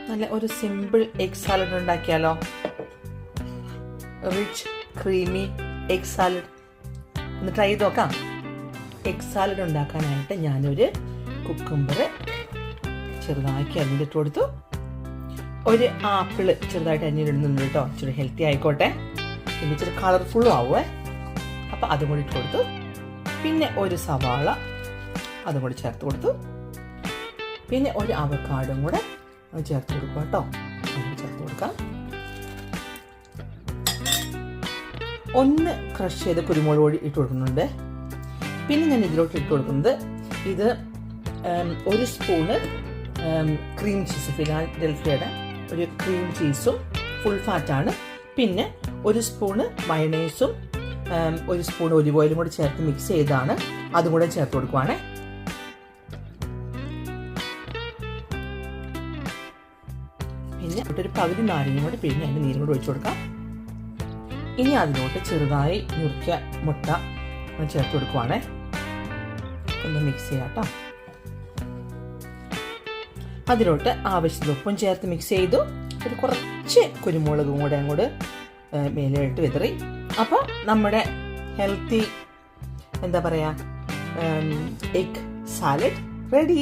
നല്ല ഒരു simple egg salad ഉണ്ടാക്കിയാലോ? Rich creamy egg salad. ഒന്ന് ട്രൈ ചെയ്ത് നോക്കാം. എഗ് സാലഡ് ഉണ്ടാക്കാനായിട്ട് ഞാനൊരു കുക്കുംബർ ചെറുതാക്കി അരിഞ്ഞിട്ട് കൊടുത്തു. ഒരു ആപ്പിള് ചെറുതായിട്ട് അരിഞ്ഞിടുന്നുണ്ട് കേട്ടോ, ഇച്ചിരി ഹെൽത്തി ആയിക്കോട്ടെ, പിന്നെ ഇച്ചിരി കളർഫുള്ളും ആവുമേ. അപ്പം അതും കൂടി ഇട്ട് കൊടുത്തു. പിന്നെ ഒരു സവാള അതും കൂടി ചേർത്ത് കൊടുത്തു. പിന്നെ ഒരു അവക്കാഡും കൂടെ ചേർത്ത് കൊടുക്കുക കേട്ടോ. ചേർത്ത് കൊടുക്കാം. ഒന്ന് ക്രഷ് ചെയ്ത് കുരുമുളക് പൊടി ഇട്ട് കൊടുക്കുന്നുണ്ട്. പിന്നെ ഞാൻ ഇതിലോട്ട് ഇട്ട് കൊടുക്കുന്നത് ഇത് ഒരു സ്പൂണ് ക്രീം ചീസ്, ഫിലാഡൽഫിയയുടെ ഒരു ക്രീം ചീസും ഫുൾ ഫാറ്റാണ്. പിന്നെ ഒരു സ്പൂണ് മയണൈസും ഒരു സ്പൂൺ ഒലിവ് ഓയിലും കൂടി ചേർത്ത് മിക്സ് ചെയ്താണ്. അതും കൂടെ ചേർത്ത് കൊടുക്കുവാണേ. പിന്നെ ഒരു പകുതി നാരങ്ങ കൂടെ പിഴിഞ്ഞ് അതിൻ്റെ നീരും കൂടി ഒഴിച്ചു കൊടുക്കാം. ഇനി അതിലോട്ട് ചെറുതായി നുറുക്കിയ മുട്ട ചേർത്ത് കൊടുക്കുവാണേ. ഒന്ന് മിക്സ് ചെയ്യാം കേട്ടോ. അതിലോട്ട് ആവശ്യത്തിന് ഉപ്പും ചേർത്ത് മിക്സ് ചെയ്തു. ഒരു കുറച്ച് കുരുമുളകും കൂടെ അങ്ങോട്ട് മേലെയിട്ട് വിതറി. അപ്പോൾ നമ്മുടെ ഹെൽത്തി എന്താ പറയുക എഗ് സാലഡ് റെഡി.